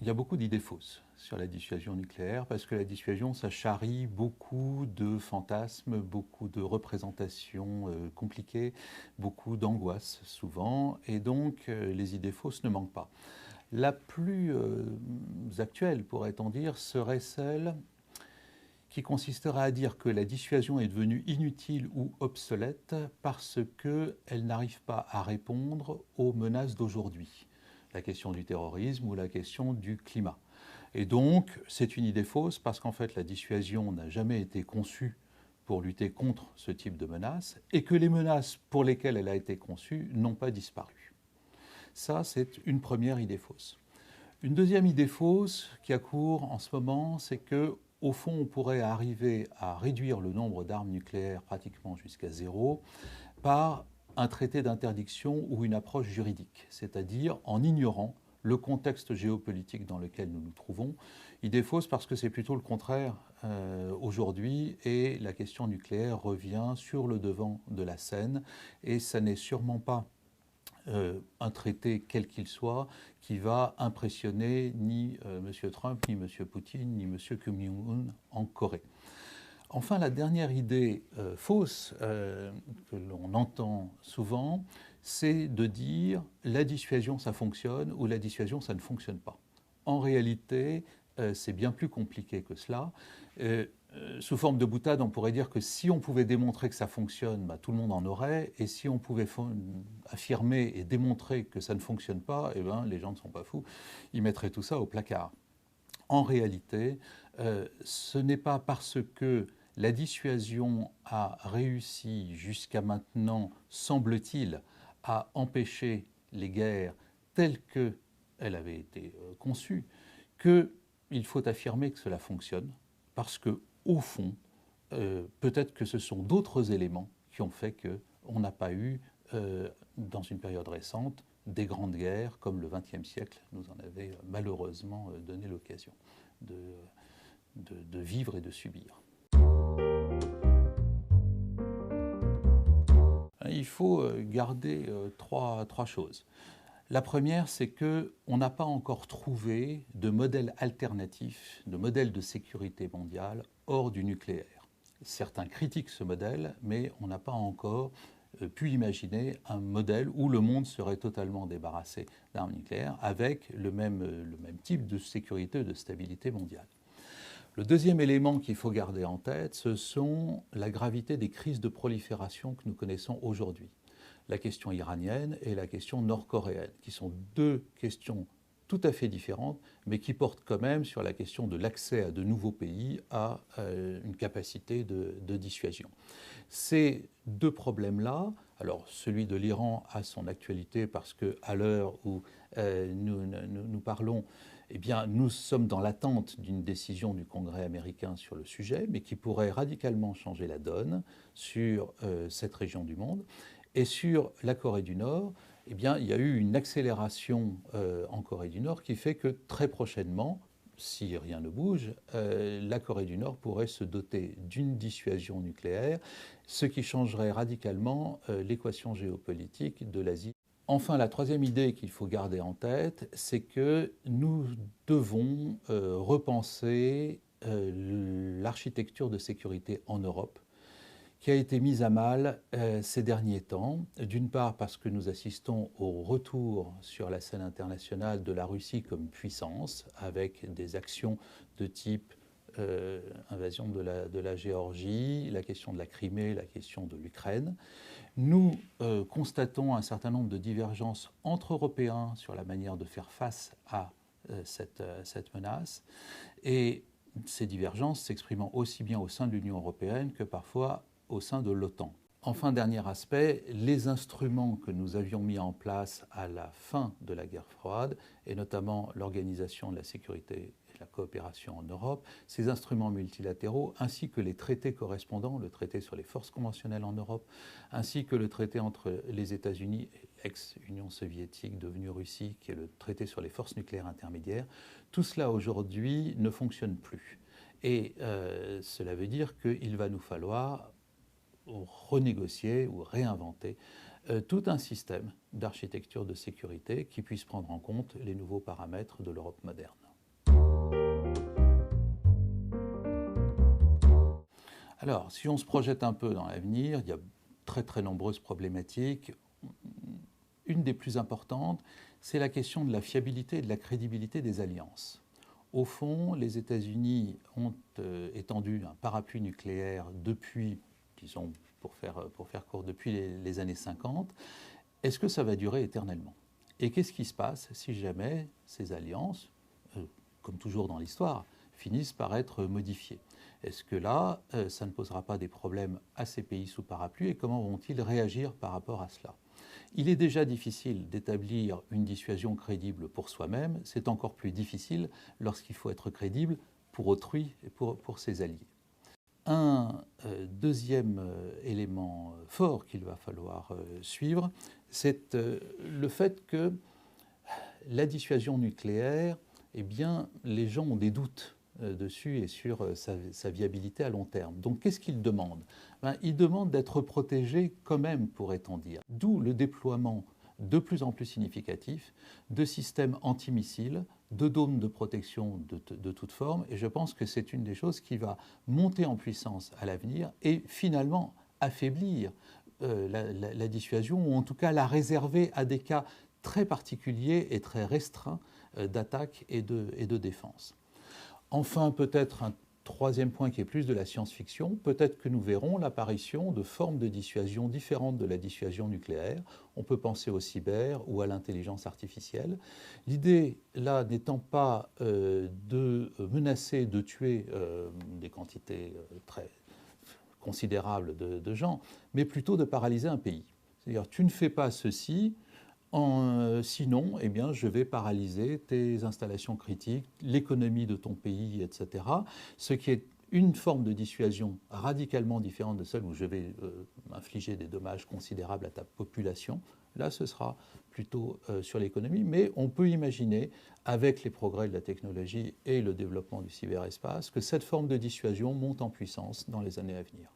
Il y a beaucoup d'idées fausses sur la dissuasion nucléaire parce que la dissuasion, ça charrie beaucoup de fantasmes, beaucoup de représentations compliquées, beaucoup d'angoisses souvent, et donc les idées fausses ne manquent pas. La plus actuelle, pourrait-on dire, serait celle qui consisterait à dire que la dissuasion est devenue inutile ou obsolète parce qu'elle n'arrive pas à répondre aux menaces d'aujourd'hui, la question du terrorisme ou la question du climat. Et donc, c'est une idée fausse parce qu'en fait, la dissuasion n'a jamais été conçue pour lutter contre ce type de menaces et que les menaces pour lesquelles elle a été conçue n'ont pas disparu. Ça, c'est une première idée fausse. Une deuxième idée fausse qui a cours en ce moment, c'est que au fond, on pourrait arriver à réduire le nombre d'armes nucléaires pratiquement jusqu'à zéro par un traité d'interdiction ou une approche juridique, c'est-à-dire en ignorant le contexte géopolitique dans lequel nous nous trouvons. Idée fausse parce que c'est plutôt le contraire aujourd'hui et la question nucléaire revient sur le devant de la scène et ça n'est sûrement pas un traité quel qu'il soit qui va impressionner ni M. Trump, ni M. Poutine, ni M. Kim Jong-un en Corée. Enfin, la dernière idée fausse que l'on entend souvent, c'est de dire la dissuasion ça fonctionne ou la dissuasion ça ne fonctionne pas. En réalité, c'est bien plus compliqué que cela. Sous forme de boutade, on pourrait dire que si on pouvait démontrer que ça fonctionne, bah, tout le monde en aurait, et si on pouvait affirmer et démontrer que ça ne fonctionne pas, eh ben, les gens ne sont pas fous, ils mettraient tout ça au placard. En réalité, ce n'est pas parce que la dissuasion a réussi jusqu'à maintenant, semble-t-il, à empêcher les guerres telles qu'elles avaient été conçues, qu'il faut affirmer que cela fonctionne, parce que, au fond, peut-être que ce sont d'autres éléments qui ont fait qu'on n'a pas eu, dans une période récente, des grandes guerres comme le XXe siècle nous en avait malheureusement donné l'occasion de vivre et de subir. Il faut garder trois choses. La première, c'est qu'on n'a pas encore trouvé de modèle alternatif, de modèle de sécurité mondiale hors du nucléaire. Certains critiquent ce modèle, mais on n'a pas encore pu imaginer un modèle où le monde serait totalement débarrassé d'armes nucléaires avec le même type de sécurité et de stabilité mondiale. Le deuxième élément qu'il faut garder en tête, ce sont la gravité des crises de prolifération que nous connaissons aujourd'hui. La question iranienne et la question nord-coréenne, qui sont deux questions tout à fait différentes, mais qui portent quand même sur la question de l'accès à de nouveaux pays à une capacité de dissuasion. Ces deux problèmes-là, alors celui de l'Iran a son actualité parce qu'à l'heure où nous parlons, eh bien, nous sommes dans l'attente d'une décision du Congrès américain sur le sujet, mais qui pourrait radicalement changer la donne sur cette région du monde. Et sur la Corée du Nord, eh bien, il y a eu une accélération en Corée du Nord qui fait que très prochainement, si rien ne bouge, la Corée du Nord pourrait se doter d'une dissuasion nucléaire, ce qui changerait radicalement l'équation géopolitique de l'Asie. Enfin, la troisième idée qu'il faut garder en tête, c'est que nous devons repenser l'architecture de sécurité en Europe, qui a été mise à mal ces derniers temps, d'une part parce que nous assistons au retour sur la scène internationale de la Russie comme puissance, avec des actions de type invasion de la Géorgie, la question de la Crimée, la question de l'Ukraine. Nous constatons un certain nombre de divergences entre Européens sur la manière de faire face à cette menace, et ces divergences s'exprimant aussi bien au sein de l'Union européenne que parfois au sein de l'OTAN. Enfin, dernier aspect, les instruments que nous avions mis en place à la fin de la guerre froide, et notamment l'Organisation de la sécurité et de la coopération en Europe, ces instruments multilatéraux, ainsi que les traités correspondants, le traité sur les forces conventionnelles en Europe, ainsi que le traité entre les États-Unis et l'ex-Union soviétique devenue Russie, qui est le traité sur les forces nucléaires intermédiaires, tout cela aujourd'hui ne fonctionne plus. Et cela veut dire qu'il va nous falloir renégocier ou réinventer tout un système d'architecture de sécurité qui puisse prendre en compte les nouveaux paramètres de l'Europe moderne. Alors, si on se projette un peu dans l'avenir, il y a très très nombreuses problématiques. Une des plus importantes, c'est la question de la fiabilité et de la crédibilité des alliances. Au fond, les États-Unis ont étendu un parapluie nucléaire depuis, disons, pour faire court, depuis les années 50. Est-ce que ça va durer éternellement? Et qu'est-ce qui se passe si jamais ces alliances, comme toujours dans l'histoire, finissent par être modifiées? Est-ce que là, ça ne posera pas des problèmes à ces pays sous parapluie et comment vont-ils réagir par rapport à cela? Il est déjà difficile d'établir une dissuasion crédible pour soi-même, c'est encore plus difficile lorsqu'il faut être crédible pour autrui et pour ses alliés. Un deuxième élément fort qu'il va falloir suivre, c'est le fait que la dissuasion nucléaire, eh bien, les gens ont des doutes dessus et sur sa viabilité à long terme. Donc qu'est-ce qu'ils demandent? Ils demandent d'être protégés quand même, pourrait-on dire. D'où le déploiement de plus en plus significatif de systèmes antimissiles, de dômes de protection de toute forme. Et je pense que c'est une des choses qui va monter en puissance à l'avenir et finalement affaiblir la dissuasion, ou en tout cas la réserver à des cas très particuliers et très restreints d'attaque et de défense. Enfin, peut-être un troisième point qui est plus de la science-fiction, peut-être que nous verrons l'apparition de formes de dissuasion différentes de la dissuasion nucléaire. On peut penser au cyber ou à l'intelligence artificielle. L'idée, là, n'étant pas de menacer, de tuer des quantités très considérables de gens, mais plutôt de paralyser un pays. C'est-à-dire, tu ne fais pas ceci, sinon, eh bien, je vais paralyser tes installations critiques, l'économie de ton pays, etc. Ce qui est une forme de dissuasion radicalement différente de celle où je vais infliger des dommages considérables à ta population. Là, ce sera plutôt sur l'économie, mais on peut imaginer, avec les progrès de la technologie et le développement du cyberespace, que cette forme de dissuasion monte en puissance dans les années à venir.